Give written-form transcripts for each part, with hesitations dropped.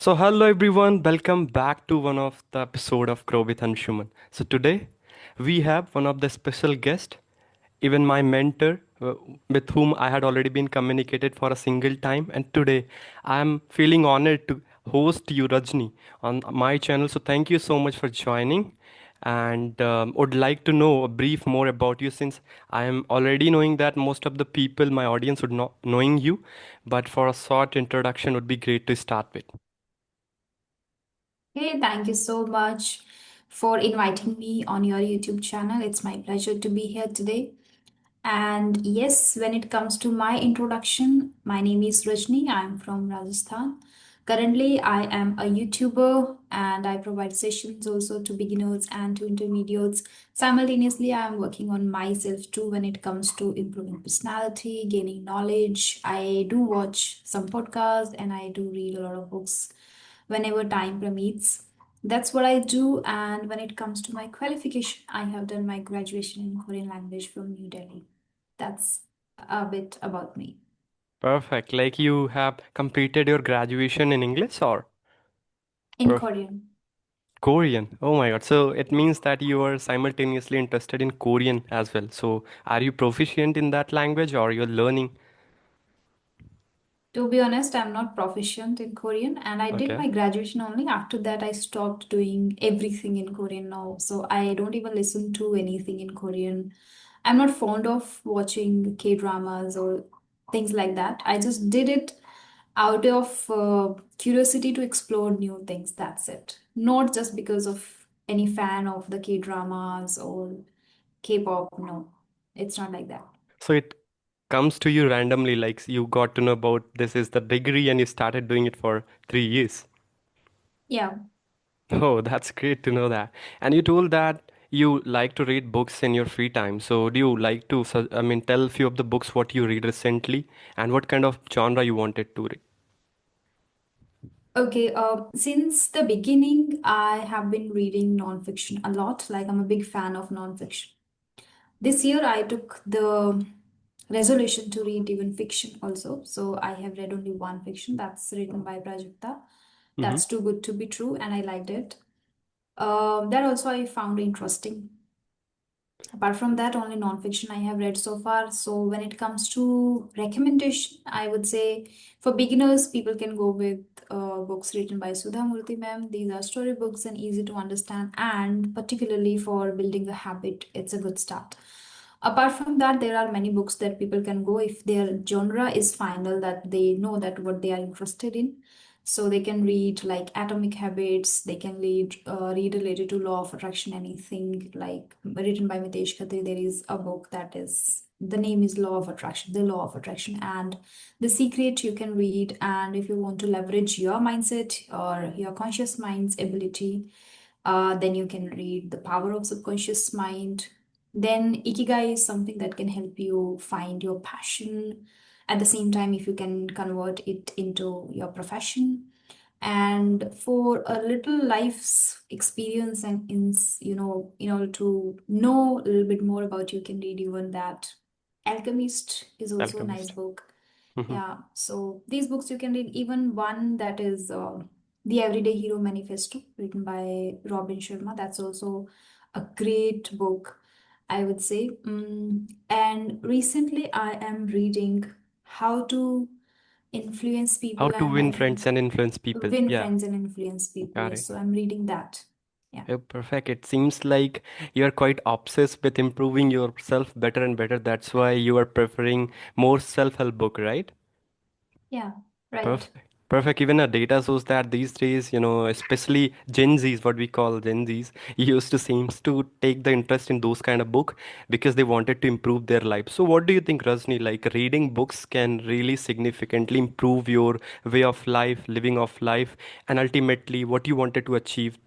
Hello everyone, welcome back to one of the episode of Grow with Anshuman. Today we have one of the special guest, even my mentor, with whom I had already been communicated for a single time, and today I am feeling honored to host you, Rajni, on my channel. So thank you so much for joining, and would like to know a brief more about you since I am already knowing that most of the people, my audience, would not knowing you, but for a short introduction would be great to start with. Hey, thank you so much for inviting me on your YouTube channel. It's my pleasure to be here today. And yes, when it comes to my introduction, my name is Rajni. I'm from Rajasthan. Currently, I am a YouTuber and I provide sessions also to beginners and to intermediates. Simultaneously, I am working on myself too when it comes to improving personality, gaining knowledge. I do watch some podcasts and I do read a lot of books whenever time permits. That's what I do. And when it comes to my qualification, I have done my graduation in Korean language from New Delhi. That's a bit about me. Perfect. Like you have completed your graduation in English or In Korean. Korean? Oh my God. So it means that you are simultaneously interested in Korean as well. So are you proficient in that language or you're learning? To be honest, I'm not proficient in Korean and I did Okay. my graduation only. After that, I stopped doing everything in Korean now. So I don't even listen to anything in Korean. I'm not fond of watching K dramas or things like that. I just did it out of curiosity to explore new things. That's it. Not just because of any fan of the K dramas or K pop. No, it's not like that. So it comes to you randomly, like you got to know about this is the degree and you started doing it for 3 years. Yeah. Oh, that's great to know that. And you told that you like to read books in your free time. So do you like to, tell a few of the books what you read recently and what kind of genre you wanted to read? Okay, since the beginning, I have been reading nonfiction a lot. Like, I'm a big fan of nonfiction. This year, I took the resolution to read even fiction also. So, I have read only one fiction that's written by Prajakta. Mm-hmm. That's too good to be true, and I liked it. That also I found interesting. Apart from that, only nonfiction I have read so far. So when it comes to recommendation, I would say for beginners, people can go with books written by Sudha Murthy ma'am. These are storybooks and easy to understand, and particularly for building a habit, it's a good start. Apart from that, there are many books that people can go if their genre is final, that they know that what they are interested in. So they can read like Atomic Habits, they can read related to Law of Attraction, anything like written by Mitesh Khatri. There is a book that is, the name is Law of Attraction, The Law of Attraction, and The Secret you can read. And if you want to leverage your mindset or your conscious mind's ability, then you can read The Power of Subconscious Mind. Then Ikigai is something that can help you find your passion. At the same time, if you can convert it into your profession. And for a little life's experience and in order to know a little bit more about, you can read even that. Alchemist is also a nice Alchemist. book. Mm-hmm. Yeah, so these books you can read, even one that is The Everyday Hero Manifesto, written by Robin Sharma. That's also a great book, I would say. And recently, I am reading How to Influence How People, to and win I friends think and influence people. Win Yeah, Friends and Influence People. got Yes, it. so I'm reading that. Yeah. Yeah, perfect. It seems like you're quite obsessed with improving yourself better and better. That's why you are preferring more self-help book, right? Yeah, right. Perfect. Perfect. Even our data shows that these days, especially Gen Zs, what we call Gen Zs, used to seems to take the interest in those kind of book because they wanted to improve their life. So what do you think, Rajni? Like reading books can really significantly improve your way of life, living of life, and ultimately what you wanted to achieve.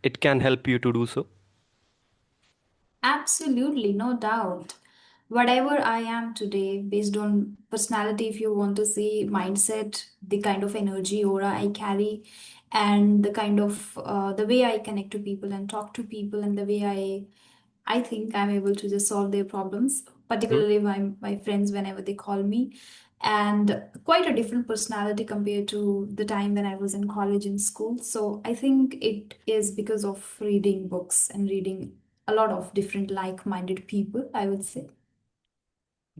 It can help you to do so. Absolutely, no doubt. Whatever I am today, based on personality, if you want to see mindset, the kind of energy aura I carry, and the kind of the way I connect to people and talk to people, and the way I think I'm able to just solve their problems, Hmm? particularly my friends whenever they call me. and quite a different personality compared to the time when I was in college and school. So I think it is because of reading books and reading a lot of different like-minded people, I would say.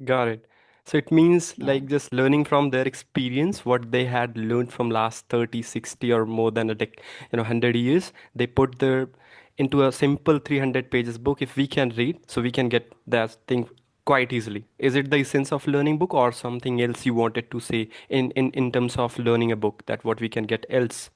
Got it. So it means Yeah. like just learning from their experience, what they had learned from last 30, 60, or more than 100 years. They put their into a simple 300 pages book if we can read, so we can get that thing quite easily. Is it the essence of learning book or something else you wanted to say in terms of learning a book that what we can get else?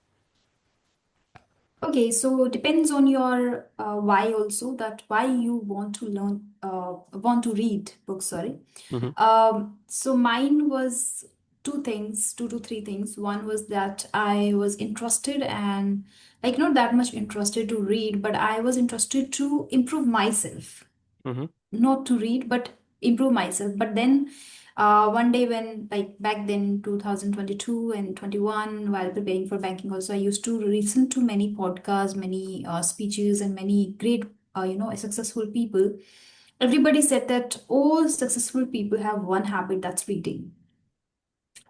Okay, so depends on your why also, that why you want to learn, want to read books, sorry. Mm-hmm. So mine was two things, two to three things. One was that I was interested and like not that much interested to read, but I was interested to improve myself, Mm-hmm. not to read but improve myself. But then one day when like back then 2022 and 21, while preparing for banking also, I used to listen to many podcasts, many speeches, and many great successful people. Everybody said that all successful people have one habit, that's reading,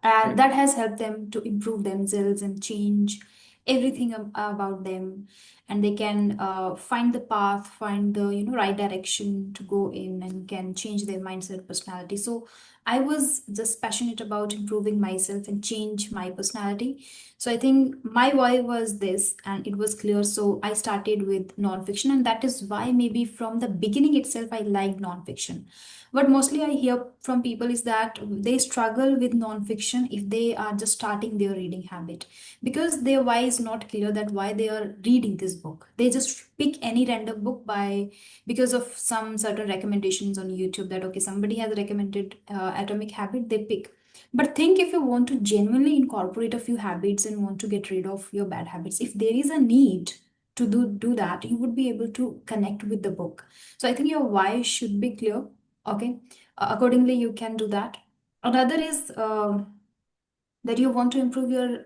and Right. that has helped them to improve themselves and change everything about them. And they can find the path, find the right direction to go in, and can change their mindset, personality. So I was just passionate about improving myself and change my personality. So I think my why was this, and it was clear. So I started with nonfiction, and that is why maybe from the beginning itself I liked nonfiction. What mostly I hear from people is that they struggle with nonfiction if they are just starting their reading habit, because their why is not clear, that why they are reading this book. They just pick any random book by because of some certain recommendations on YouTube, that okay, somebody has recommended Atomic Habit, they pick. But think, if you want to genuinely incorporate a few habits and want to get rid of your bad habits, if there is a need to do that, you would be able to connect with the book. So I think your why should be clear. Okay. Accordingly, you can do that. Another is that you want to improve your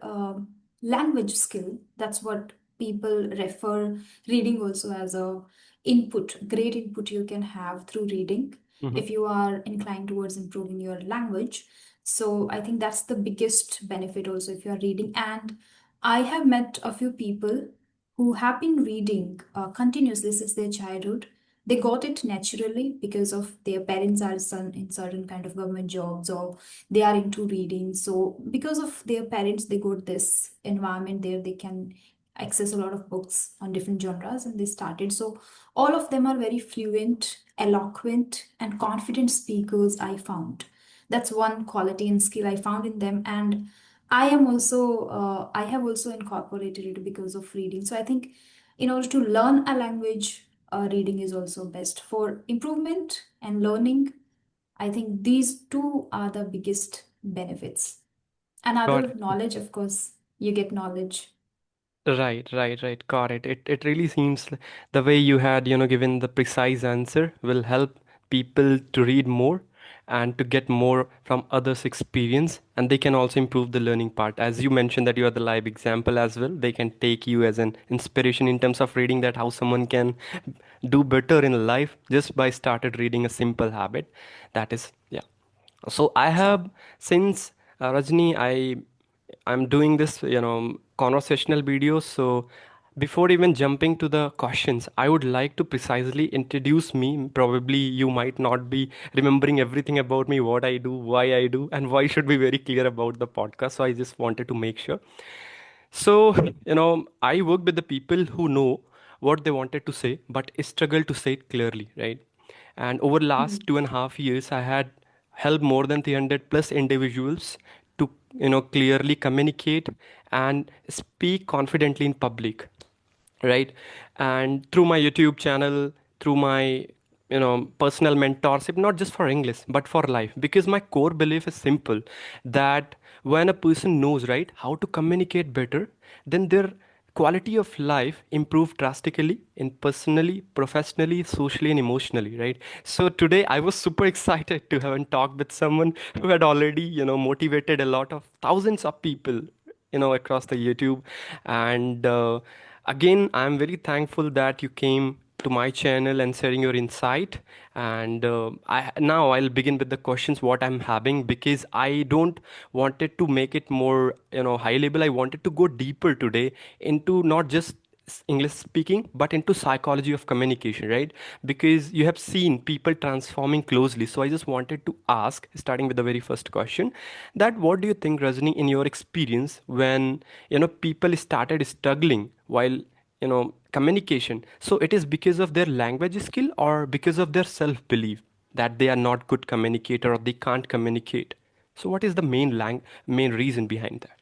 language skill. That's what people refer reading also as a input, great input you can have through reading Mm-hmm. if you are inclined towards improving your language. So I think that's the biggest benefit also if you are reading. And I have met a few people who have been reading continuously since their childhood. They got it naturally because of their parents are in certain kind of government jobs, or they are into reading. So because of their parents, they got this environment there, they can access a lot of books on different genres, and they started. So all of them are very fluent, eloquent, and confident speakers, I found. That's one quality and skill I found in them. And I have also incorporated it because of reading. So I think in order to learn a language, reading is also best for improvement and learning. I think these two are the biggest benefits. Got Another, it. knowledge, of course, you get knowledge. Right, right, right. Got it. It really seems the way you had, given the precise answer will help people to read more and to get more from others' experience, and they can also improve the learning part. As you mentioned that you are the live example as well, they can take you as an inspiration in terms of reading, that how someone can do better in life just by started reading a simple habit. That is, yeah. So I Sure. have since Rajni, I'm doing this, conversational videos. So before even jumping to the questions, I would like to precisely introduce me. Probably you might not be remembering everything about me, what I do, why I do, and why should be very clear about the podcast. So I just wanted to make sure. So, I work with the people who know what they wanted to say, but struggle to say it clearly, right? And over the last Hmm. 2.5 years, I had helped more than 300 plus individuals to, clearly communicate and speak confidently in public, right? And through my YouTube channel, through my personal mentorship, not just for English but for life, because my core belief is simple, that when a person knows, right, how to communicate better, then their quality of life improve drastically in personally, professionally, socially, and emotionally, right? So today I was super excited to have a talk with someone who had already motivated a lot of thousands of people across the YouTube. And again, I'm very thankful that you came to my channel and sharing your insight. And now I'll begin with the questions what I'm having, because I don't wanted to make it more, high level. I wanted to go deeper today into not just English speaking, but into psychology of communication, right? Because you have seen people transforming closely. So I just wanted to ask, starting with the very first question, that what do you think, Rajni, in your experience, when people started struggling while communication? So it is because of their language skill or because of their self belief that they are not good communicator or they can't communicate? So what is the main reason behind that?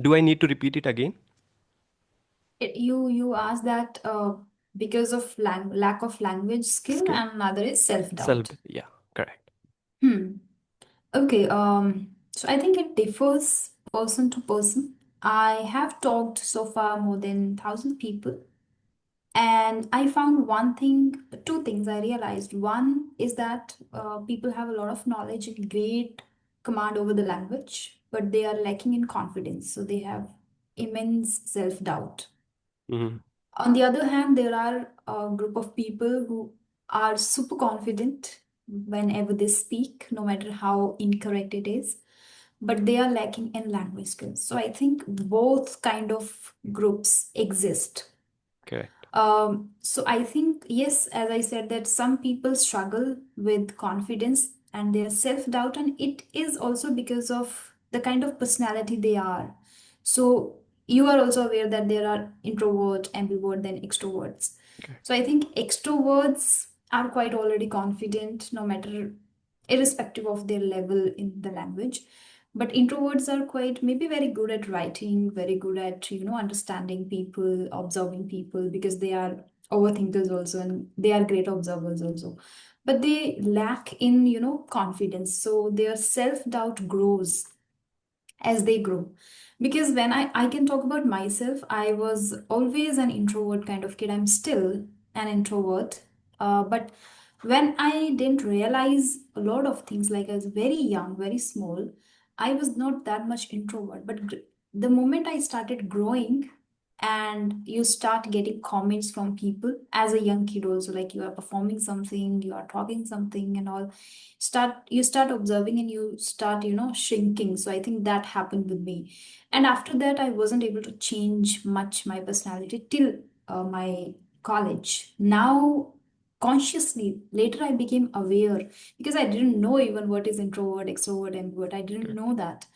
Do I need to repeat it again? You asked that because of lack of language skill, Skill. and another is Self. self-doubt. Yeah, correct. Hmm. Okay. So I think it differs person to person. I have talked so far more than 1,000 people, and I found one thing, two things I realized. One is that people have a lot of knowledge and great command over the language, but they are lacking in confidence. So they have immense self-doubt. Hmm. On the other hand, there are a group of people who are super confident whenever they speak, no matter how incorrect it is, but they are lacking in language skills. So I think both kind of groups exist. Correct. So I think, yes, as I said, that some people struggle with confidence and their self-doubt, and it is also because of the kind of personality they are. So you are also aware that there are introvert, ambivert, then extroverts. Correct. So I think extroverts are quite already confident, no matter irrespective of their level in the language. But introverts are quite maybe very good at writing, very good at understanding people, observing people, because they are overthinkers also, and they are great observers also. But they lack in confidence, so their self-doubt grows as they grow. Because when I can talk about myself, I was always an introvert kind of kid. I'm still an introvert. But when I didn't realize a lot of things, like I was very young, very small, I was not that much introvert. But the moment I started growing, and you start getting comments from people as a young kid also, like you are performing something, you are talking something and all, you start observing and you start shrinking. So I think that happened with me, and after that I wasn't able to change much my personality till my college. Now consciously later I became aware, because I didn't know even what is introvert, extrovert, ambivert. I didn't Correct. know that.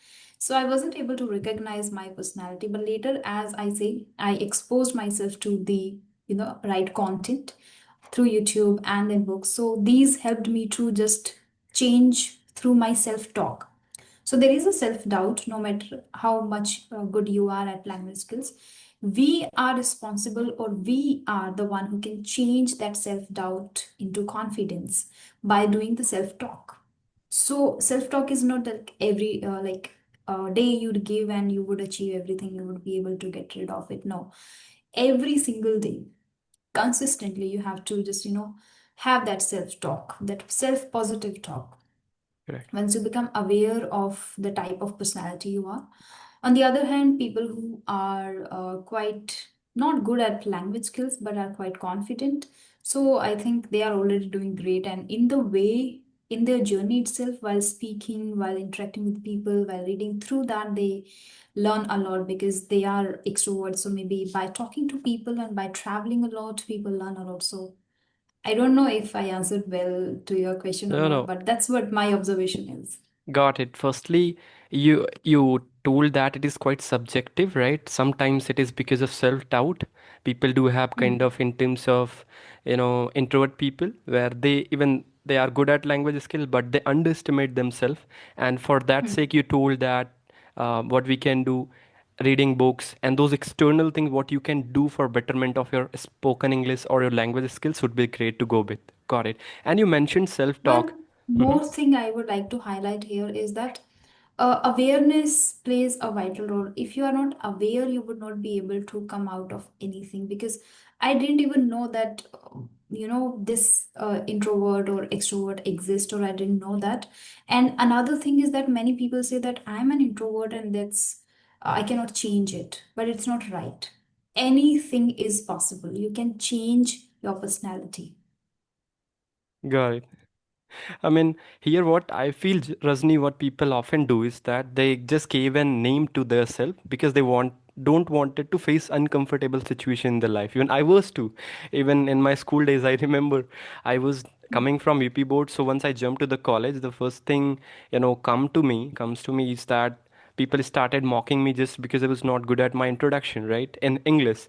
So I wasn't able to recognize my personality, but later, as I say, I exposed myself to the right content through YouTube and in books. So these helped me to just change through my self talk. So there is a self doubt, no matter how much good you are at language skills. We are responsible, or we are the one who can change that self doubt into confidence by doing the self talk. So self talk is not like every day you'd give and you would achieve everything, you would be able to get rid of it. No, every single day consistently you have to just have that self talk, that self positive talk. Correct. Once you become aware of the type of personality you are. On the other hand, people who are quite not good at language skills but are quite confident, so I think they are already doing great. And in the way, in their journey itself, while speaking, while interacting with people, while reading through that, they learn a lot because they are extroverts. So maybe by talking to people and by traveling a lot, people learn a lot. So I don't know if I answered well to your question or No, not, no. but that's what my observation is. Got it. Firstly, you told that it is quite subjective, right? Sometimes it is because of self-doubt. People do have kind Hmm. of in terms of, introvert people where they are good at language skill, but they underestimate themselves. And for that Hmm. sake, you told that what we can do, reading books and those external things, what you can do for betterment of your spoken English or your language skills would be great to go with. Got it. And you mentioned self-talk. One more thing I would like to highlight here is that awareness plays a vital role. If you are not aware, you would not be able to come out of anything, because I didn't even know that this introvert or extrovert exists, or I didn't know that. And another thing is that many people say that I'm an introvert and that's I cannot change it, but it's not right. anything is possible. You can change your personality. Got it. I mean, here what I feel, Rajni, what people often do is that they just gave a name to their self because they don't wanted to face uncomfortable situation in their life. Even I was too. Even in my school days, I remember I was coming from UP board. So once I jumped to the college, the first thing comes to me is that people started mocking me just because I was not good at my introduction, right, in English,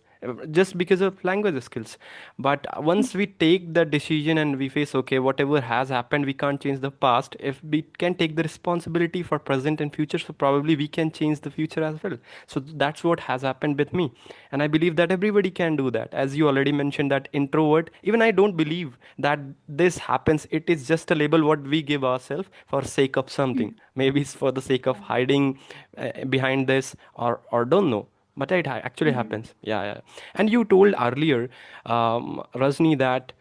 just because of language skills. But once we take the decision and we face, okay, whatever has happened, we can't change the past. If we can take the responsibility for present and future, so probably we can change the future as well. So that's what has happened with me, and I believe that everybody can do that. As you already mentioned, that introvert, even I don't believe that this happens. It is just a label what we give ourselves for sake of something. Maybe it's for the sake of hiding behind this, or don't know, but it actually Mhm. happens. Yeah, yeah. And you told earlier, Rajni, that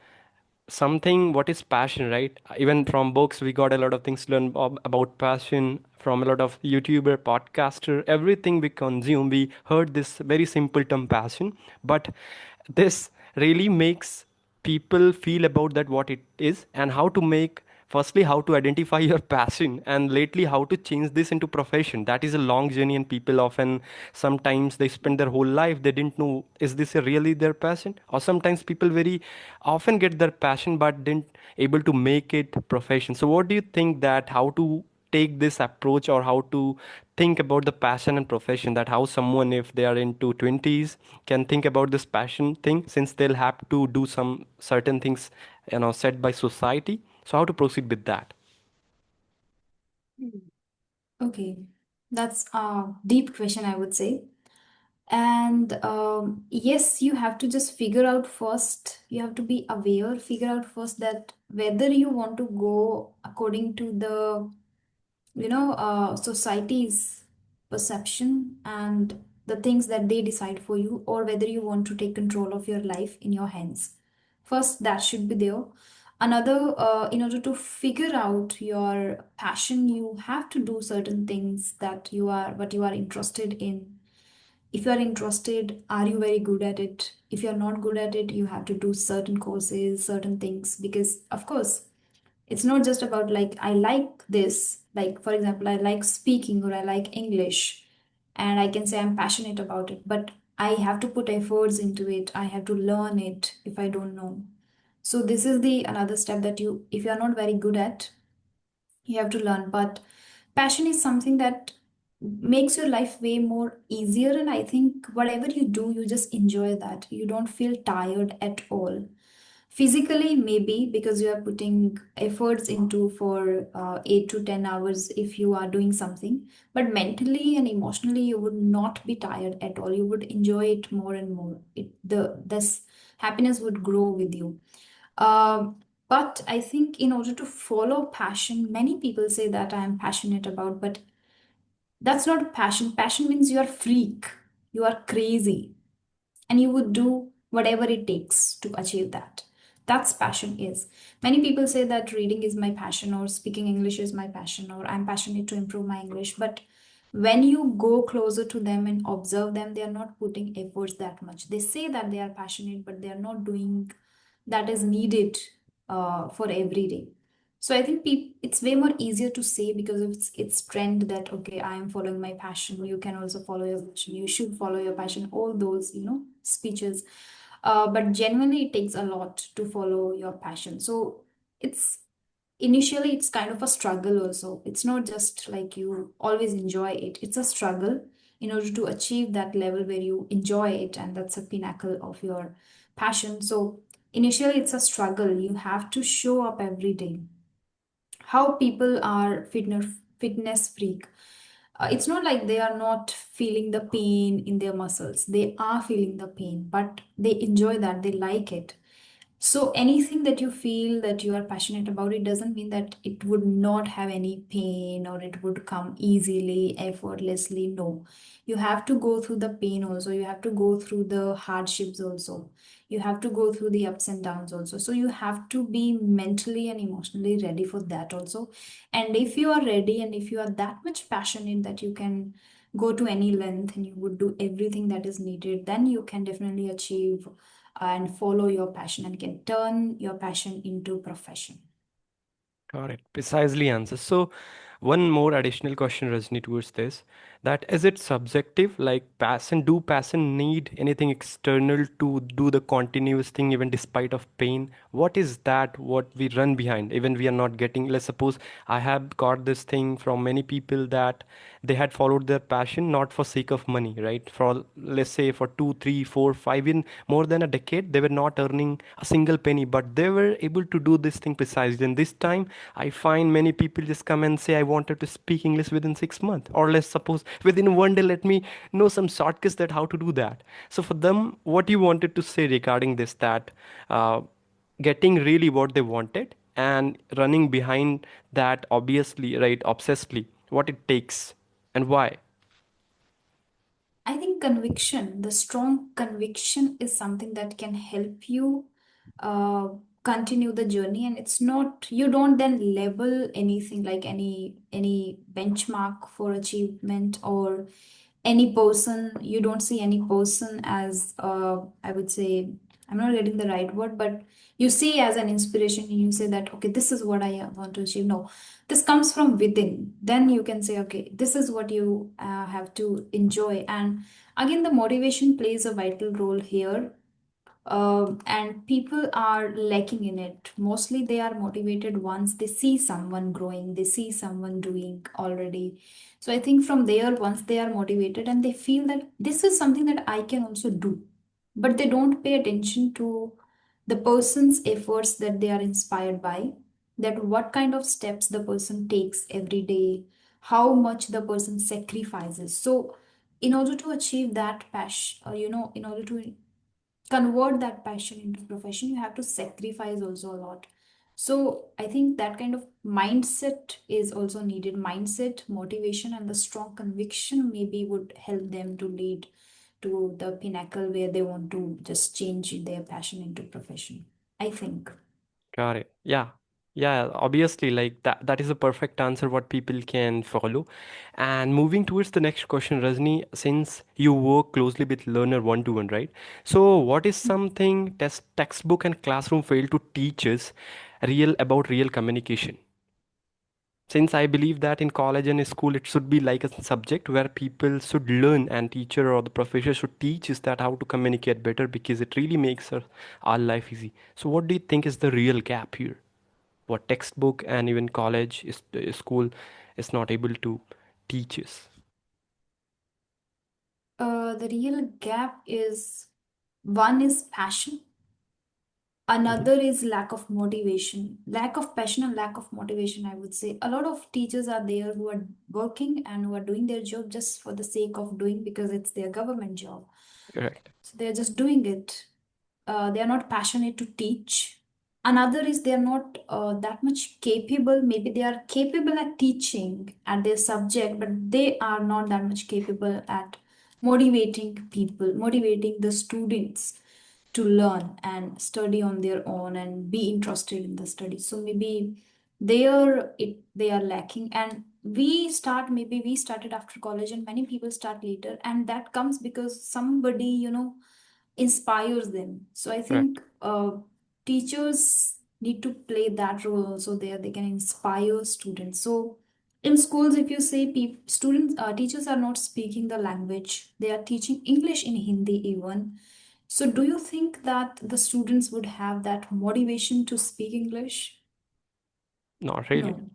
something what is passion, right? Even from books we got a lot of things to learn about passion. From a lot of YouTuber, podcaster, everything we consume, we heard this very simple term passion. But this really makes people feel about that what it is, and how to make, firstly how to identify your passion, and lately how to change this into profession. That is a long journey, and people often, sometimes they spend their whole life, they didn't know is this a really their passion, or sometimes people very often get their passion but didn't able to make it profession. So what do you think, that how to take this approach, or how to think about the passion and profession, that how someone, if they are into 20s, can think about this passion thing, since they'll have to do some certain things, set by society. So how to proceed with that? Mm. Okay, that's a deep question, I would say. And yes, you have to just figure out first, you have to be aware, figure out first that whether you want to go according to the society's perception and the things that they decide for you, or whether you want to take control of your life in your hands. First, that should be there. Another, in order to figure out your passion, you have to do certain things that you are what you are interested in. If you are interested, are you very good at it? If you're not good at it, you have to do certain courses, certain things, because of course it's not just about like I like this, like for example I like speaking or I like English, and I can say I'm passionate about it, but I have to put efforts into it, I have to learn it if I don't know. So this is the another step, that you, if you are not very good at, you have to learn. But passion is something that makes your life way more easier, and I think whatever you do, you just enjoy that, you don't feel tired at all. Physically, maybe because you are putting efforts into for 8 to 10 hours if you are doing something, but mentally and emotionally, you would not be tired at all. You would enjoy it more and more. This happiness would grow with you. But I think in order to follow passion, many people say that I am passionate about, but that's not passion. Passion means you are freak, you are crazy, and you would do whatever it takes to achieve that. That's passion is. Many people say that reading is my passion, or speaking English is my passion, or I'm passionate to improve my English. But when you go closer to them and observe them, they are not putting efforts that much. They say that they are passionate, but they are not doing that is needed for every day. So I think it's way more easier to say, because it's trend that okay, I am following my passion. You can also follow your passion. You should follow your passion. All those speeches, but genuinely it takes a lot to follow your passion. So it's initially it's kind of a struggle also. It's not just like you always enjoy it. It's a struggle in order to achieve that level where you enjoy it, and that's a pinnacle of your passion. So initially it's a struggle. You have to show up every day. How people are fitness freak, it's not like they are not feeling the pain in their muscles. They are feeling the pain, but they enjoy that, they like it. So anything that you feel that you are passionate about, it doesn't mean that it would not have any pain or it would come easily, effortlessly. No. You have to go through the pain also. You have to go through the hardships also. You have to go through the ups and downs also. So you have to be mentally and emotionally ready for that also. And if you are ready and if you are that much passionate that you can go to any length and you would do everything that is needed, then you can definitely achieve and follow your passion and can turn your passion into profession. Got it. Precisely answer. So, one more additional question, Rajni, towards this. That is it subjective? Like passion, do passion need anything external to do the continuous thing even despite of pain? What is that what we run behind? Even we are not getting, let's suppose I have got this thing from many people that they had followed their passion not for sake of money, right? For let's say for 2, 3, 4, 5, in more than a decade, they were not earning a single penny, but they were able to do this thing precisely. And this time, I find many people just come and say, I wanted to speak English within 6 months, or let's suppose within one day, let me know some shortcuts that how to do that. So for them, what you wanted to say regarding this, that getting really what they wanted and running behind that, obviously, right, obsessively, what it takes and why. I think conviction, the strong conviction is something that can help you uh, continue the journey. And it's not, you don't then label anything like any benchmark for achievement or any person. You don't see any person as I would say, I'm not getting the right word, but you see as an inspiration and you say that, okay, this is what I want to achieve. No, this comes from within. Then you can say, okay, this is what you have to enjoy. And again, the motivation plays a vital role here. And people are lacking in it. Mostly they are motivated once they see someone growing, they see someone doing already. So I think from there, once they are motivated and they feel that this is something that I can also do, but they don't pay attention to the person's efforts that they are inspired by, that what kind of steps the person takes every day, how much the person sacrifices. So in order to achieve that passion, in order to convert that passion into profession, you have to sacrifice also a lot. So I think that kind of mindset is also needed. Mindset, motivation, and the strong conviction maybe would help them to lead to the pinnacle where they want to just change their passion into profession, I think. Got it. Yeah. Yeah, obviously, like that is a perfect answer what people can follow. And moving towards the next question, Rajni, since you work closely with learner one to one, right? So what is something textbook and classroom fail to teach us real about real communication? Since I believe that in college and school it should be like a subject where people should learn and teacher or the professor should teach us that how to communicate better because it really makes our life easy. So what do you think is the real gap here? What textbook and even college is school is not able to teach us? The real gap is, one is passion, Hmm. another is lack of motivation, lack of passion and lack of motivation. I would say a lot of teachers are there who are working and who are doing their job just for the sake of doing, because it's their government job, Correct. so they're just doing it. They are not passionate to teach. Another is they are not that much capable. Maybe they are capable at teaching at their subject, but they are not that much capable at motivating people, motivating the students to learn and study on their own and be interested in the study. So maybe they are lacking. And maybe we started after college and many people start later, and that comes because somebody inspires them. So I Correct. think teachers need to play that role also there. They can inspire students. So in schools, if you say students, teachers are not speaking the language, they are teaching English in Hindi even. So do you think that the students would have that motivation to speak English? Not really. No.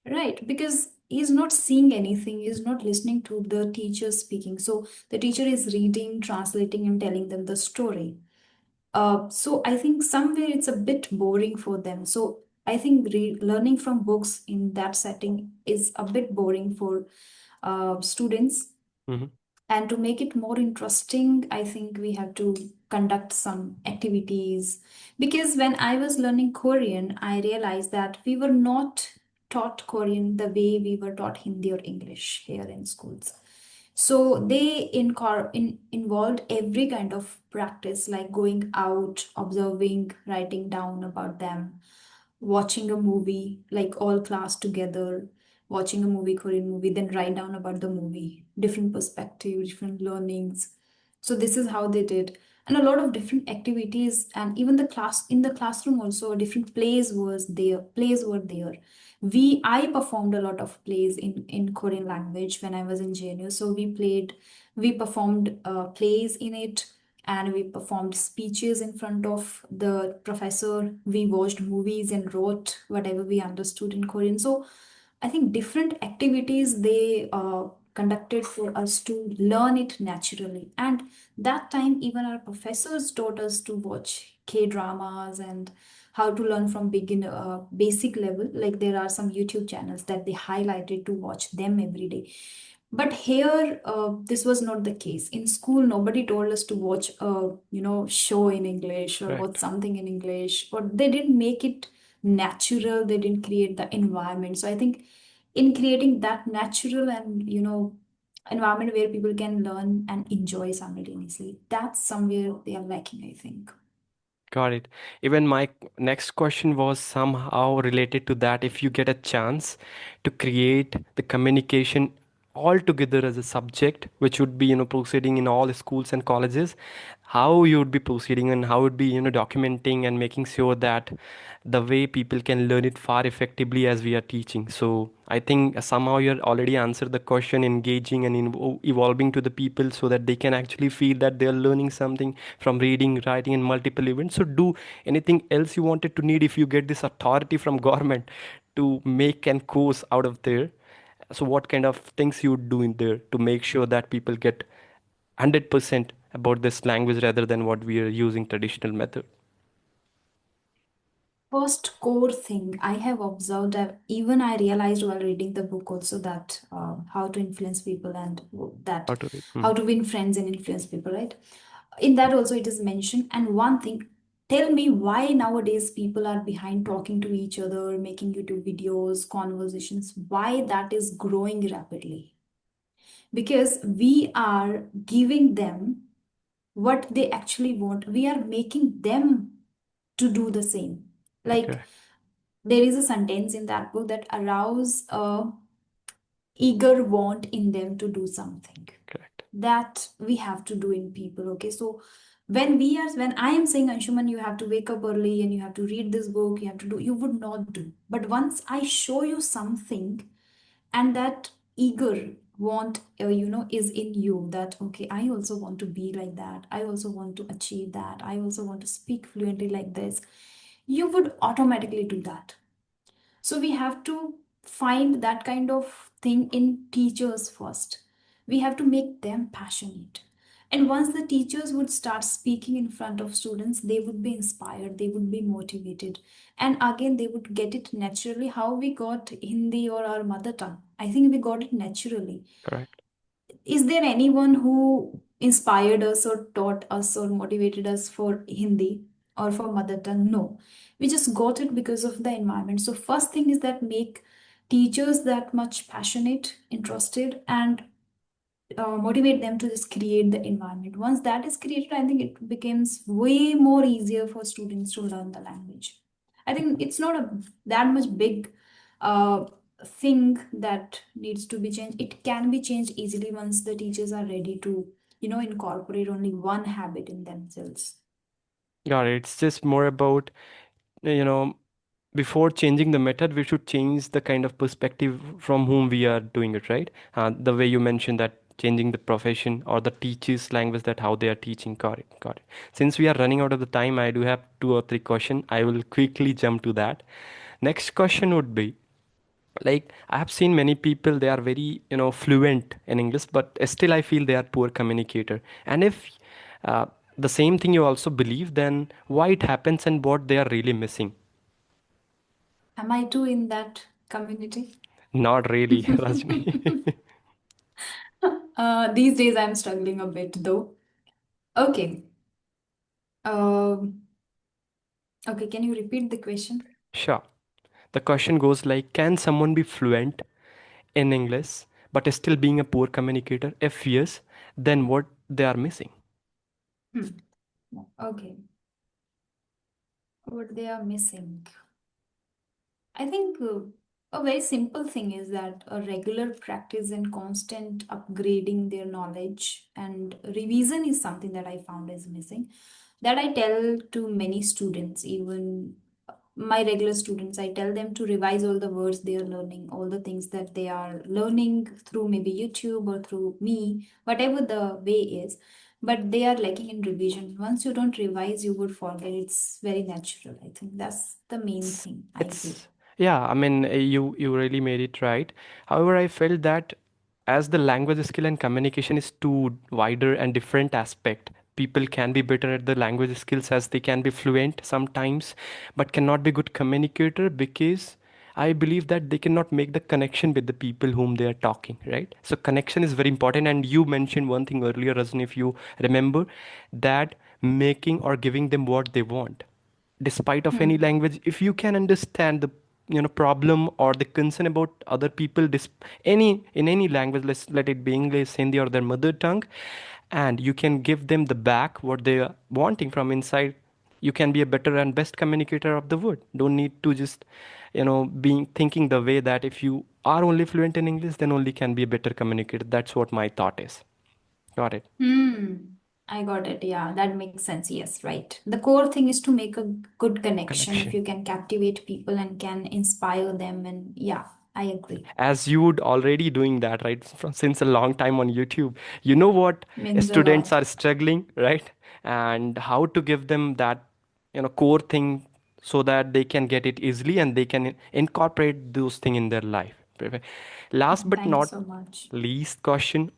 Right, because he's not seeing anything, he's not listening to the teacher speaking. So the teacher is reading, translating, and telling them the story. So I think somewhere it's a bit boring for them. So I think learning from books in that setting is a bit boring for students. Hmm. And to make it more interesting, I think we have to conduct some activities. Because when I was learning Korean, I realized that we were not taught Korean the way we were taught Hindi or English here in schools. So they involved every kind of practice, like going out, observing, writing down about them, watching a movie, like all class together, watching a movie, Korean movie, then write down about the movie, different perspective, different learnings. So this is how they did. And a lot of different activities, and even the class in the classroom also, different plays were there. I performed a lot of plays in Korean language when I was in JNU. So we performed plays in it, and we performed speeches in front of the professor. We watched movies and wrote whatever we understood in Korean. So I think different activities they conducted for us to learn it naturally. And that time, even our professors taught us to watch K dramas and how to learn from basic level. Like there are some YouTube channels that they highlighted to watch them every day. But here, this was not the case. In school, nobody told us to watch a show in English or watch Correct. something in English, or they didn't make it natural. They didn't create the environment. So I think in creating that natural and environment where people can learn and enjoy simultaneously, that's somewhere they are lacking, I think. Got it. Even my next question was somehow related to that. If you get a chance to create the communication all together as a subject, which would be, proceeding in all schools and colleges, how you would be proceeding and how would be, documenting and making sure that the way people can learn it far effectively as we are teaching. So I think somehow you already answered the question, engaging and evolving to the people so that they can actually feel that they are learning something from reading, writing, and multiple events. So do anything else you wanted to need if you get this authority from government to make an course out of there. So what kind of things you would do in there to make sure that people get 100% about this language rather than what we are using traditional method? First core thing I have observed, even I realized while reading the book also, that how to influence people and that How to read? how to win friends and influence people, right? In that also it is mentioned. And one thing, tell me why nowadays people are behind talking to each other, making YouTube videos, conversations, why that is growing rapidly? Because we are giving them what they actually want. We are making them to do the same. Like Correct. there is a sentence in that book that arouse a eager want in them to do something Correct. that we have to do in people. Okay, so when I am saying, Anshuman, you have to wake up early and you have to read this book, you have to do, you would not do. But once I show you something, and that eager want is in you, that okay, I also want to be like that, I also want to achieve that, I also want to speak fluently like this, you would automatically do that. So we have to find that kind of thing in teachers first. We have to make them passionate. And once the teachers would start speaking in front of students, they would be inspired, they would be motivated. And again, they would get it naturally. How we got Hindi or our mother tongue? I think we got it naturally. Correct. Is there anyone who inspired us or taught us or motivated us for Hindi or for mother tongue? No. We just got it because of the environment. So first thing is that make teachers that much passionate, interested, and motivate them to just create the environment. Once that is created, I think it becomes way more easier for students to learn the language. I think it's not a that much big uh, thing that needs to be changed. It can be changed easily once the teachers are ready to, incorporate only one habit in themselves. Got it. It's just more about, you know, before changing the method, we should change the kind of perspective from whom we are doing it, right? The way you mentioned that changing the profession or the teachers' language, that how they are teaching. Got it. Got it. Since we are running out of the time, I do have two or three questions. I will quickly jump to that. Next question would be, like, I have seen many people, they are very, fluent in English, but still I feel they are poor communicator. And if uh, the same thing you also believe, then why it happens and what they are really missing? Am I too in that community? Not really, Rajni. These days I'm struggling a bit though. Okay. Um, okay, can you repeat the question? Sure. The question goes like, can someone be fluent in English but still being a poor communicator? If yes, then what they are missing? Hmm. Okay. What they are missing. I think a very simple thing is that a regular practice and constant upgrading their knowledge and revision is something that I found is missing. That I tell to many students, even my regular students, I tell them to revise all the words they are learning, all the things that they are learning through maybe YouTube or through me, whatever the way is. But they are lacking in revision. Once you don't revise, you would forget. It's very natural. I think that's the main it's thing I feel. it's yeah, I mean, you really made it right. However, I felt that as the language skill and communication is two wider and different aspect, people can be better at the language skills as they can be fluent sometimes, but cannot be good communicator because I believe that they cannot make the connection with the people whom they are talking, right? So connection is very important. And you mentioned one thing earlier, Rajni, if you remember, that making or giving them what they want despite of any Hmm. language, if you can understand the problem or the concern about other people, any in any language, let's let it be English, Hindi, or their mother tongue, and you can give them the back what they are wanting from inside, you can be a better and best communicator of the world. Don't need to just being thinking the way that if you are only fluent in English, then only can be a better communicator. That's what my thought is. Got it. Hmm. I got it. Yeah, that makes sense. Yes, right. The core thing is to make a good connection. If Connection. you can captivate people and can inspire them, and yeah, I agree. As you would already doing that, right, since a long time on YouTube, you know what Means a students lot. are struggling, right? And how to give them that core thing so that they can get it easily and they can incorporate those things in their life. Last but Thank you not so much. least question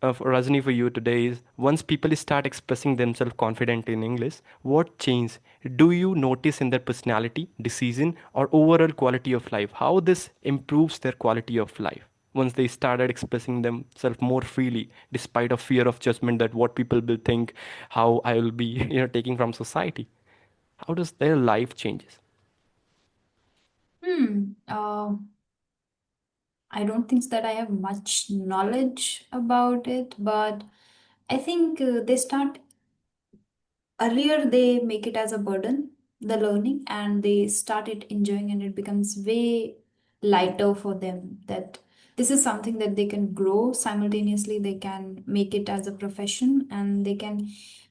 of Rajni for you today is, once people start expressing themselves confident in English, what change do you notice in their personality, decision, or overall quality of life? How this improves their quality of life once they started expressing themselves more freely, despite of fear of judgment that what people will think, how I will be, taking from society. How does their life changes? Hmm. I don't think that I have much knowledge about it, but I think they start earlier, they make it as a burden, the learning, and they start it enjoying, and it becomes way lighter for them. That this is something that they can grow simultaneously, they can make it as a profession, and they can,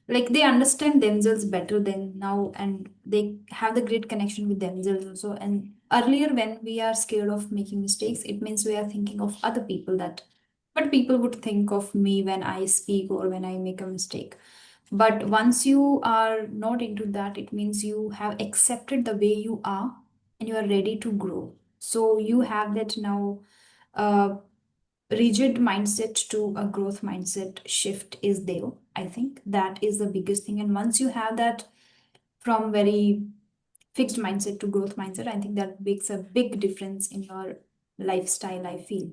like, they understand themselves better than now, and they have the great connection with themselves also. And earlier, when we are scared of making mistakes, it means we are thinking of other people, that what people would think of me when I speak or when I make a mistake. But once you are not into that, it means you have accepted the way you are and you are ready to grow. So you have that now rigid mindset to a growth mindset shift is there. I think that is the biggest thing. And once you have that from very fixed mindset to growth mindset, I think that makes a big difference in your lifestyle, I feel.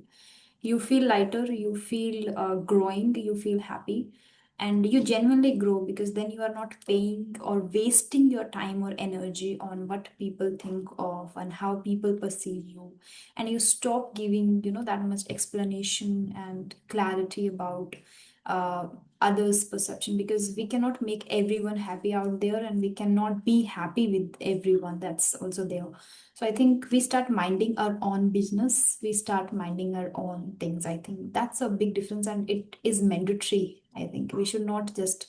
You feel lighter, you feel growing, you feel happy, and you genuinely grow because then you are not paying or wasting your time or energy on what people think of and how people perceive you. And you stop giving, that much explanation and clarity about uh, others' perception, because we cannot make everyone happy out there and we cannot be happy with everyone that's also there. So I think we start minding our own business, we start minding our own things. I think that's a big difference and it is mandatory. I think we should not just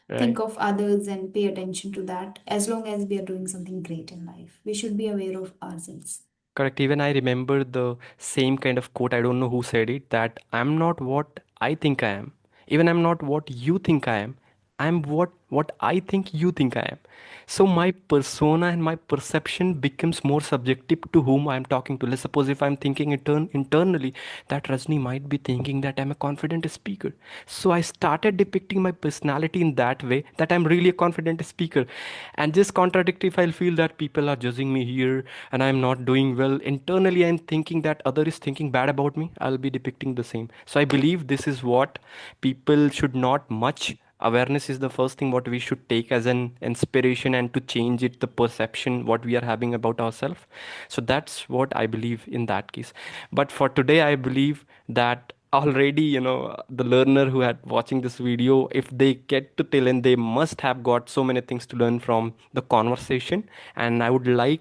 think Right. of others and pay attention to that. As long as we are doing something great in life, we should be aware of ourselves. Correct. Even I remember the same kind of quote. I don't know who said it, that I'm not what I think I am. Even I'm not what you think I am. I'm what I think you think I am. So my persona and my perception becomes more subjective to whom I'm talking to. Let's suppose if I'm thinking internally that Rajni might be thinking that I'm a confident speaker. So I started depicting my personality in that way that I'm really a confident speaker. And just contradictory if I'll feel that people are judging me here and I'm not doing well. Internally I'm thinking that other is thinking bad about me. I'll be depicting the same. So I believe this is what people should not much awareness is the first thing what we should take as an inspiration and to change it the perception what we are having about ourselves. So that's what I believe in that case. But for today I believe that already the learner who had watching this video, if they get to till end, they must have got so many things to learn from the conversation. And I would like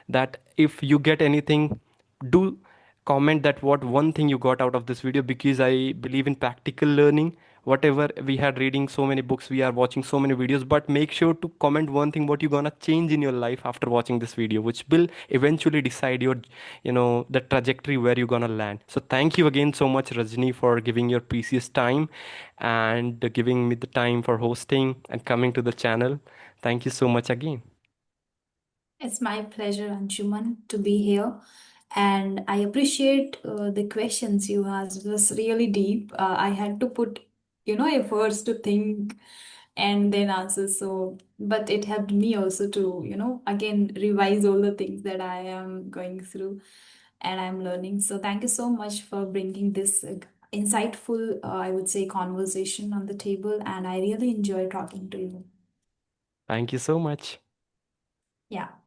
that if you get anything, do comment that what one thing you got out of this video, because I believe in practical learning. Whatever we had reading so many books, we are watching so many videos, but make sure to comment one thing what you're gonna change in your life after watching this video, which will eventually decide your the trajectory where you're gonna land. So thank you again so much, Rajni, for giving your precious time and giving me the time for hosting and coming to the channel. Thank you so much again. It's my pleasure, Anshuman, to be here. And I appreciate the questions you asked. It was really deep. I had to put, efforts to think and then answer. So, but it helped me also to, again, revise all the things that I am going through and I'm learning. So, thank you so much for bringing this insightful, I would say, conversation on the table. And I really enjoy talking to you. Thank you so much. Yeah.